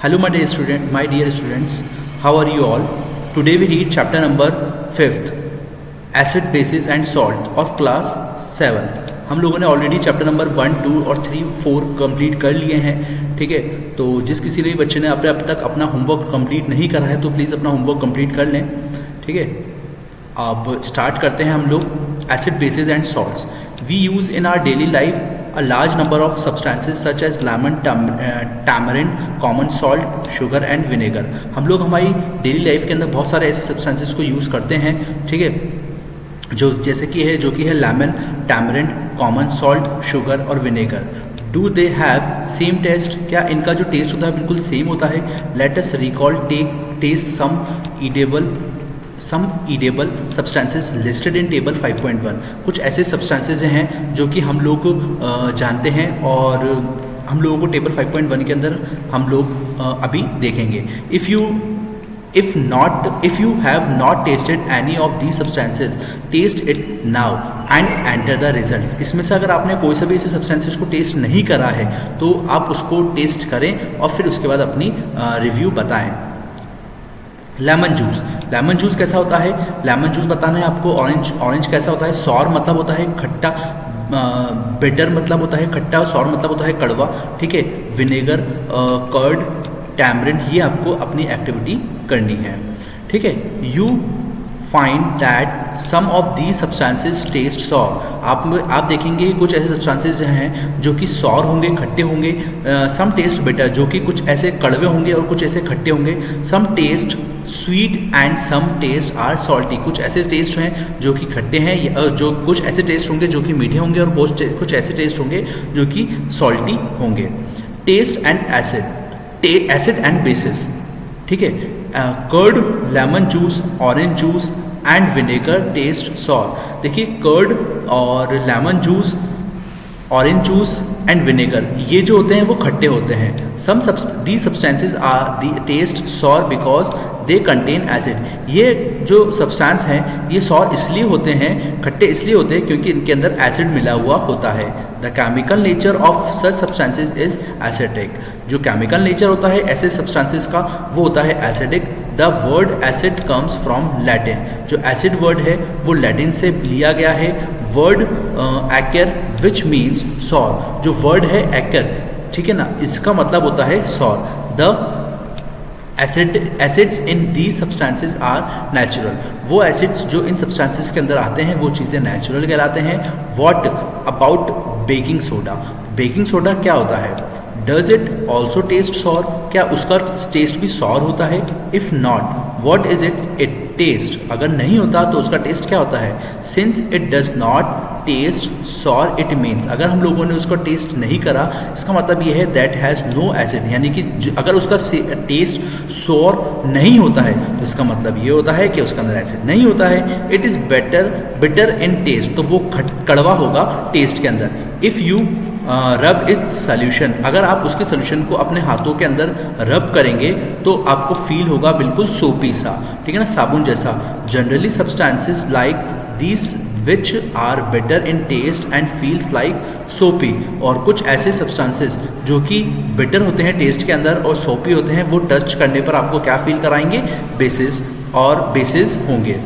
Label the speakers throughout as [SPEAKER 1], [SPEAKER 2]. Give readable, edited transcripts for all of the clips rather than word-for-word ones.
[SPEAKER 1] Hello, my dear students. How are you all? Today we read chapter number 5th, Acid, Bases and Salt of class 7th. हम लोगों ने already chapter number 1, 2 और 3, 4 complete कर लिए हैं. ठीक है, तो जिस किसी भी बच्चे ने अब तक अपना होमवर्क कंप्लीट नहीं करा है तो प्लीज़ अपना होमवर्क कंप्लीट कर लें. ठीक है, अब स्टार्ट करते हैं हम लोग. Acid, bases and salts. We use in our daily life a large number of substances such as lemon, tamarind, common salt, sugar and vinegar. हम लोग हमारी डेली लाइफ के अंदर बहुत सारे ऐसे सब्सटेंसेस को यूज़ करते हैं. ठीक है, जो कि है lemon, tamarind, common salt, sugar और vinegar. Do they have same taste? क्या इनका जो टेस्ट होता है बिल्कुल सेम होता है? Let us recall taste some edible substances listed in table 5.1. कुछ ऐसे सब्सटेंसेस हैं जो कि हम लोग जानते हैं और हम लोगों को टेबल 5.1 के अंदर हम लोग अभी देखेंगे. If you have not tasted any of the substances, taste it now and enter the result. इसमें से अगर आपने कोई सा भी ऐसे सब्सटेंसेस को टेस्ट नहीं करा है तो आप उसको टेस्ट करें और फिर उसके बाद अपनी रिव्यू बताएं. लेमन जूस कैसा होता है? लेमन जूस बताना है आपको. ऑरेंज कैसा होता है? सॉर मतलब होता है खट्टा, बिटर मतलब होता है खट्टा, सॉर मतलब होता है कड़वा. ठीक है, विनेगर, कर्ड, टैमरिंड, ये आपको अपनी एक्टिविटी करनी है. ठीक है, you find that some of the substances taste sour. आप देखेंगे कुछ ऐसे सब्सटेंसेस हैं जो कि सॉर होंगे, खट्टे होंगे. सम टेस्ट बिटर, जो कि कुछ ऐसे कड़वे होंगे और कुछ ऐसे खट्टे होंगे. Some taste sweet and some taste are salty. कुछ ऐसे टेस्ट हैं जो कि खट्टे हैं, जो कुछ ऐसे टेस्ट होंगे जो कि मीठे होंगे और कुछ ऐसे टेस्ट होंगे जो कि सॉल्टी होंगे. Taste and acid and bases. ठीक है, curd, lemon juice, orange juice and vinegar taste sour. देखिए, कर्ड और lemon juice, orange juice and vinegar, ये जो होते हैं वो खट्टे होते हैं. The substances are taste sour because they contain acid. ये जो सब्सटेंस हैं ये सॉर इसलिए होते हैं, खट्टे इसलिए होते हैं क्योंकि इनके अंदर एसिड मिला हुआ होता है. The chemical nature of such substances is acidic. जो केमिकल नेचर होता है ऐसे सब्सटेंसेज का वो होता है acidic. The word acid comes from Latin. जो एसिड वर्ड है वो लैटिन से लिया गया है. Word acere which means sour. जो वर्ड है एक्कर, ठीक है ना, इसका मतलब होता है sour. The acids in the substances are natural. वो एसिड्स जो इन सब्सटेंसेज के अंदर आते हैं वो चीज़ें नेचुरल कहलाते हैं. What about baking soda? Baking soda क्या होता है? Does it also taste sour? क्या उसका टेस्ट भी सॉर होता है? If not, what is it taste? अगर नहीं होता तो उसका टेस्ट क्या होता है? Since it does not taste sour it means, अगर हम लोगों ने उसका टेस्ट नहीं करा इसका मतलब ये है दैट हैज़ नो एसिड. यानी कि अगर उसका टेस्ट सॉर नहीं होता है तो इसका मतलब ये होता है कि उसके अंदर एसिड नहीं होता है. It is bitter in taste, तो वो कड़वा होगा टेस्ट के अंदर. If you rub its solution, अगर आप उसके सोल्यूशन को अपने हाथों के अंदर रब करेंगे तो आपको फील होगा बिल्कुल सोपी सा, ठीक है ना, साबुन जैसा. Generally substances like this which are bitter in taste and feels like soapy. और कुछ ऐसे सब्सटेंसेस जो कि बेटर होते हैं टेस्ट के अंदर और सोपी होते हैं वो टच करने पर आपको क्या फील कराएंगे? बेसिस होंगे.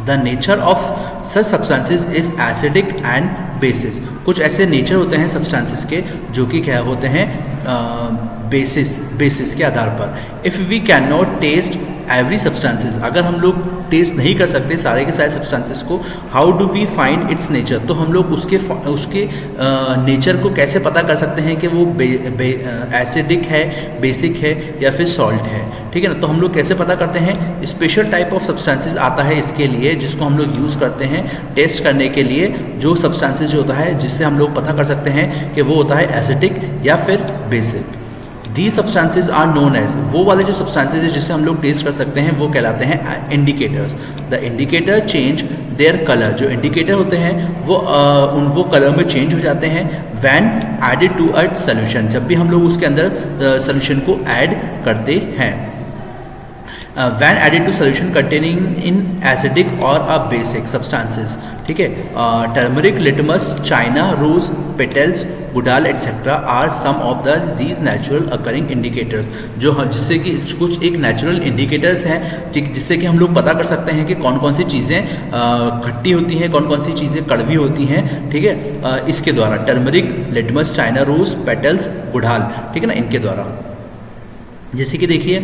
[SPEAKER 1] The nature of such substances is acidic and bases. कुछ ऐसे नेचर होते हैं सब्सटेंसेस के जो कि क्या होते हैं? बेसिस के आधार पर. If we can not test every substances, अगर हम लोग टेस्ट नहीं कर सकते सारे के सारे सब्सटेंसेस को, how do we find its nature? तो हम लोग उसके नेचर को कैसे पता कर सकते हैं कि वो एसिडिक है, बेसिक है या फिर सॉल्ट है? ठीक है ना, तो हम लोग कैसे पता करते हैं? स्पेशल टाइप ऑफ सब्सटेंसेस आता है इसके लिए जिसको हम लोग यूज़ करते हैं टेस्ट करने के लिए. जो सब्सटेंसेस जो होता है जिससे हम लोग पता कर सकते हैं कि वो होता है एसिडिक या फिर basic. The substances are known as, वो वाले जो सब्सटेंसेज है जिससे हम लोग टेस्ट कर सकते हैं वो कहलाते हैं indicators. The indicator change their colour. जो इंडिकेटर होते हैं वो कलर में चेंज हो जाते हैं when added to a solution, जब भी हम लोग उसके अंदर सॉल्यूशन को ऐड करते हैं. When added to solution containing in acidic और अ बेसिक सब्सटेंसेस, ठीक है। Turmeric, litmus, China rose, petals, गुडाल etcetera are some of these natural occurring indicators, जो जिससे कि कुछ एक नेचुरल इंडिकेटर्स हैं जिससे कि हम लोग पता कर सकते हैं कि कौन कौन सी चीज़ें खट्टी होती हैं, कौन कौन सी चीज़ें कड़वी होती हैं, ठीक है, इसके द्वारा turmeric, litmus, China rose, petals, गुडाल, ठीक है ना, इनके द्वारा। जैसे कि देखिए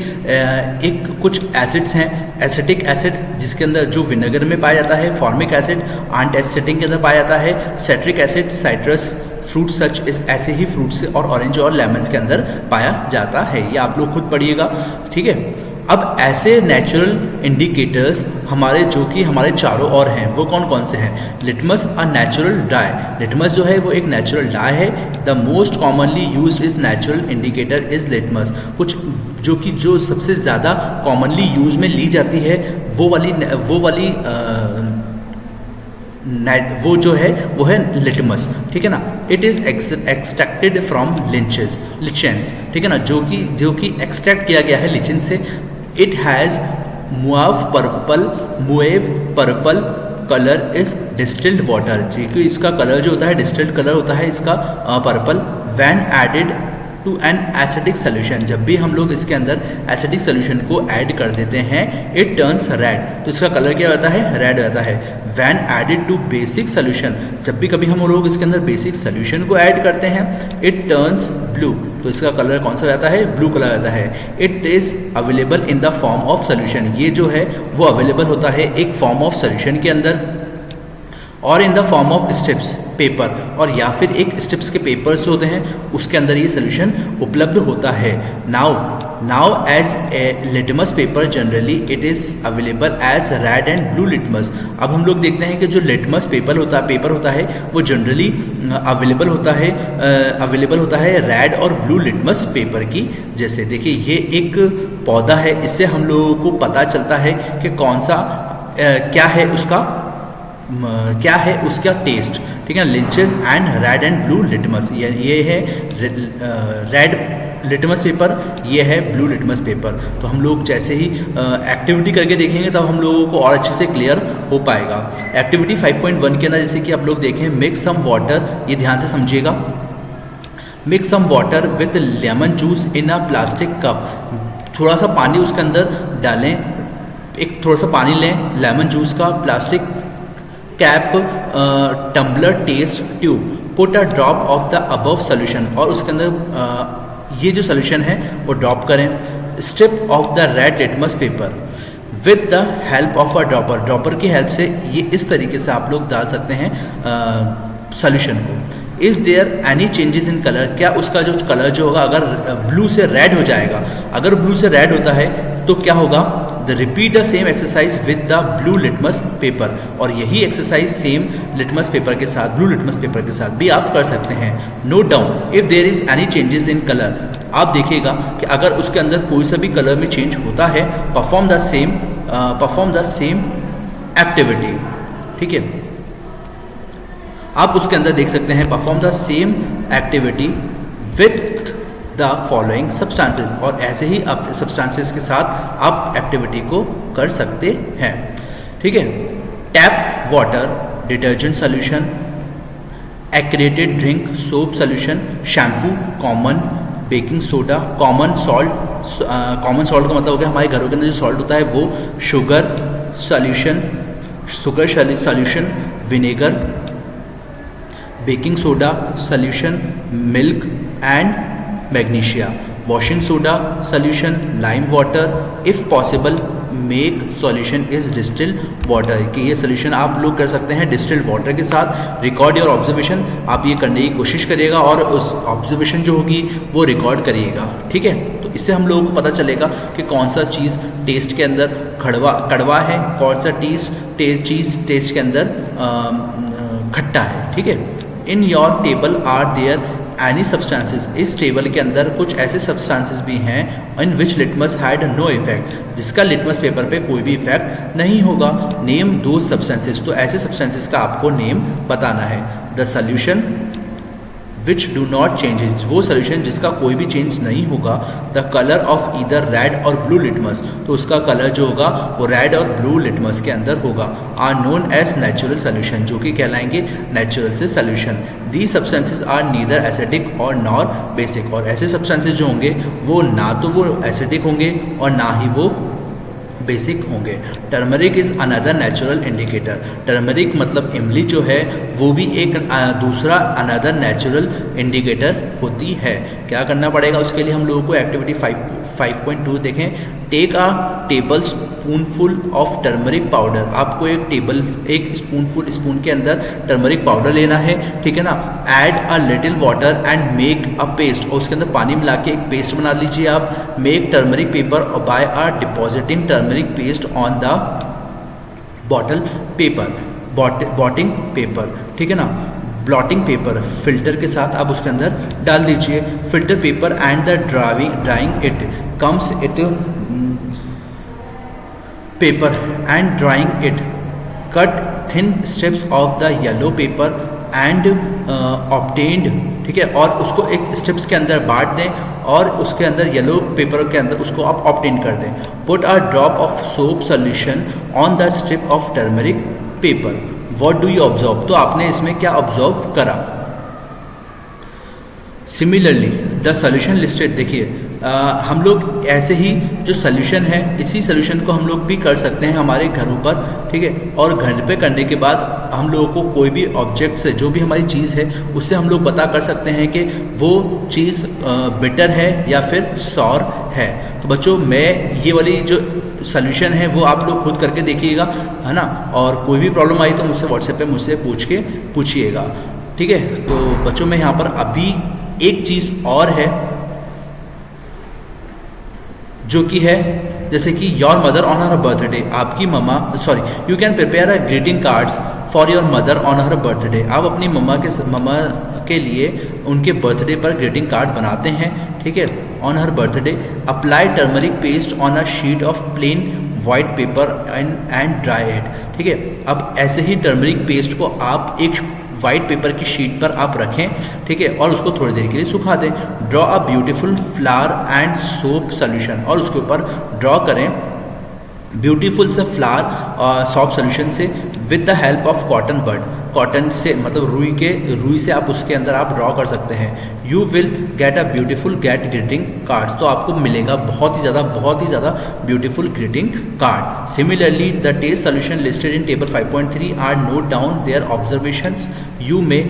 [SPEAKER 1] एक कुछ एसिड्स हैं, एसिटिक एसिड जिसके अंदर जो विनेगर में पाया जाता है, फॉर्मिक एसिड एंटासिडिक के अंदर पाया जाता है, साइट्रिक एसिड साइट्रस फ्रूट सच इस ऐसे ही फ्रूट्स और ऑरेंज और लेमन्स के अंदर पाया जाता है। ये आप लोग खुद पढ़िएगा, ठीक है। अब ऐसे नेचुरल इंडिकेटर्स हमारे जो कि हमारे चारों ओर हैं वो कौन कौन से हैं? Litmus a natural die, litmus जो है वो एक नेचुरल डाई है। The most commonly used is natural indicator is litmus, कुछ जो सबसे ज़्यादा कॉमनली यूज में ली जाती है वो जो है वो है लिटमस, ठीक है ना। इट इज़ एक्सट्रैक्टेड फ्रॉम लिचेंस, ठीक है ना, जो कि एक्सट्रैक्ट किया गया है लिचेन से। It has mauve purple colour is distilled water, क्योंकि इसका कलर जो होता है डिस्टिल्ड कलर होता है इसका purple. When added to an acidic solution, जब भी हम लोग इसके अंदर एसिडिक सोल्यूशन को ऐड कर देते हैं इट टर्न्स रेड, तो इसका कलर क्या होता है? रेड होता है। When added to basic solution, जब भी कभी हम लोग इसके अंदर बेसिक सोल्यूशन को ऐड करते हैं इट टर्न्स ब्लू, तो इसका कलर कौन सा रहता है? ब्लू कलर रहता है। It is available in the form of solution, ये जो है वो अवेलेबल होता है एक फॉर्म ऑफ सोल्यूशन के अंदर और in the form of strips paper, और या फिर एक स्ट्रिप्स के पेपर्स होते हैं उसके अंदर ये सोल्यूशन उपलब्ध होता है। Now as a litmus paper generally it is available as red and blue litmus. अब हम लोग देखते हैं कि जो लिटमस पेपर होता है वो जनरली अवेलेबल होता है रेड और ब्लू लिटमस पेपर की। जैसे देखिए ये एक पौधा है, इससे हम लोगों को पता चलता है कि कौन सा क्या है उसका टेस्ट, ठीक है। Lichens and red and blue litmus, ये है रेड लिटमस पेपर, ये है ब्लू लिटमस पेपर। तो हम लोग जैसे ही एक्टिविटी करके देखेंगे तब हम लोगों को और अच्छे से क्लियर हो पाएगा। एक्टिविटी 5.1 के अंदर जैसे कि आप लोग देखें मिक्स सम वाटर, ये ध्यान से समझिएगा। Mix some water with lemon juice in a plastic cup, थोड़ा सा पानी उसके अंदर डालें, एक थोड़ा सा पानी लें लेमन जूस का, plastic cap, tumbler, test tube, put a drop of the above solution, और उसके अंदर ये जो सोल्यूशन है वो ड्रॉप करें। Strip of the red litmus paper with the help of a dropper की हेल्प से ये इस तरीके से आप लोग डाल सकते हैं सोल्यूशन को। Is there any changes in colour, क्या उसका जो कलर जो होगा अगर ब्लू से रेड हो जाएगा, अगर ब्लू से रेड होता है तो क्या होगा? Repeat the same exercise with the blue litmus paper, और यही एक्सरसाइज सेम लिटमस पेपर के साथ, ब्लू लिटमस पेपर के साथ भी आप कर सकते हैं। Note down if there is any changes in colour, आप देखिएगा कि अगर उसके अंदर कोई सा भी कलर में चेंज होता है परफॉर्म द सेम एक्टिविटी, ठीक है। आप उसके अंदर देख सकते हैं perform the same activity with the following substances, और ऐसे ही आप सब्सटेंसेस के साथ आप एक्टिविटी को कर सकते हैं, ठीक है। Tap water, detergent solution, aerated drink, soap solution, shampoo, common baking soda, common salt का मतलब हो गया हमारे घरों के अंदर जो सॉल्ट होता है वो, sugar solution, vinegar, baking soda solution, milk and magnesia, washing soda solution, lime water, if possible make solution is distilled water, कि ये सोल्यूशन आप लोग कर सकते हैं डिस्टिल्ड वाटर के साथ। रिकॉर्ड योर ऑब्जर्वेशन, आप ये करने की कोशिश करिएगा और उस ऑब्जर्वेशन जो होगी वो रिकॉर्ड करिएगा, ठीक है। तो इससे हम लोगों को पता चलेगा कि कौन सा चीज़ टेस्ट के अंदर कड़वा है, कौन सा चीज़ टेस्ट के अंदर खट्टा है, ठीक है। In your table are there any substances, इस टेबल के अंदर कुछ ऐसे सब्सटेंसेस भी हैं in which litmus had no effect, जिसका लिटमस पेपर पे कोई भी इफेक्ट नहीं होगा। नेम दो सब्सटेंसेस, तो ऐसे सब्सटेंसेस का आपको नेम बताना है। The solution which do not changes, वो सोल्यूशन जिसका कोई भी चेंज नहीं होगा, the colour of either red और ब्लू लिटमस, तो उसका कलर जो होगा वो रेड और ब्लू लिटमस के अंदर होगा, are known as natural solution, जो कि कहलाएंगे नेचुरल से solution. The substances are neither acidic और नॉर बेसिक, और ऐसे सब्सटेंसेज जो होंगे वो ना तो वो एसिडिक होंगे और ना ही वो बेसिक होंगे। Turmeric is another natural indicator, turmeric मतलब इमली जो है वो भी एक दूसरा अनदर नेचुरल इंडिकेटर होती है। क्या करना पड़ेगा उसके लिए हम लोगों को, एक्टिविटी 5.2 देखें। Take a tablespoonful of turmeric powder, आपको एक स्पून के अंदर टर्मरिक पाउडर लेना है, ठीक है ना। Add a little water and make a paste, और उसके अंदर पानी मिला के एक पेस्ट बना लीजिए आप। Make turmeric paper by a depositing turmeric paste on the bottle paper, blotting paper, ठीक है ना। ब्लॉटिंग पेपर फिल्टर के साथ आप उसके अंदर डाल दीजिए। Filter paper and the drawing it comes it paper and drawing it, cut thin strips of the yellow paper and obtained, ठीक है, और उसको एक स्ट्रिप्स के अंदर बांट दें और उसके अंदर येलो पेपर के अंदर उसको आप ऑब्टेन कर दें। Put a drop of soap solution on the strip of turmeric paper, what do you observe, तो आपने इसमें क्या ऑब्जर्व करा। सिमिलरली द सोल्यूशन लिस्टेड, देखिए हम लोग ऐसे ही जो सोल्यूशन है इसी सोल्यूशन को हम लोग भी कर सकते हैं हमारे घरों पर, ठीक है। और घर पे करने के बाद हम लोगों को कोई भी ऑब्जेक्ट से जो भी हमारी चीज़ है उससे हम लोग पता कर सकते हैं कि वो चीज़ बिटर है या फिर सॉर है। तो बच्चों मैं ये वाली जो सोल्यूशन है वो आप लोग खुद करके देखिएगा, है ना, और कोई भी प्रॉब्लम आई तो मुझसे व्हाट्सएप पे मुझसे पूछिएगा, ठीक है। तो बच्चों मैं यहाँ पर अभी एक चीज़ और है जो कि है जैसे कि your mother on her birthday, आपकी मम्मा you can prepare a greeting cards for your mother on her birthday, आप अपनी मम्मा के लिए उनके बर्थडे पर ग्रीटिंग कार्ड बनाते हैं, ठीक है। On her birthday apply turmeric paste on a sheet of plain white paper and dry it, ठीक है। अब ऐसे ही टर्मरिक पेस्ट को आप एक वाइट पेपर की शीट पर आप रखें, ठीक है, और उसको थोड़ी देर के लिए सुखा दें। Draw a beautiful flower and soap solution, और उसके ऊपर ड्रॉ करें ब्यूटीफुल से फ्लावर सॉप सोल्यूशन से with the help of cotton bud, cotton से मतलब रुई से आप उसके अंदर आप ड्रॉ कर सकते हैं। You will get a beautiful greeting cards, तो आपको मिलेगा बहुत ही ज़्यादा beautiful greeting card. Similarly the test solution listed in table 5.3 are note down their observations, you may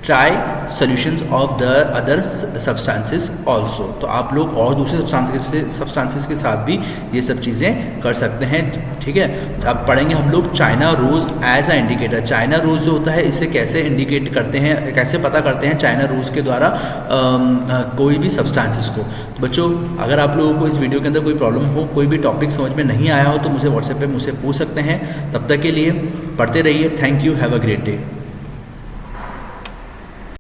[SPEAKER 1] try solutions of the other substances also, तो आप लोग और दूसरे सब्सटेंसेस के साथ भी ये सब चीज़ें कर सकते हैं, ठीक है। अब पढ़ेंगे हम लोग China rose as a indicator, China rose जो होता है इसे कैसे इंडिकेट करते हैं, कैसे पता करते हैं चाइना रोज़ के द्वारा कोई भी सब्सटेंसेस को। तो बच्चों अगर आप लोगों को इस वीडियो के अंदर कोई प्रॉब्लम हो, कोई भी टॉपिक समझ में नहीं आया हो तो मुझे व्हाट्सएप पे मुझसे पूछ सकते हैं। तब तक के लिए पढ़ते रहिए। Thank you, have a great day.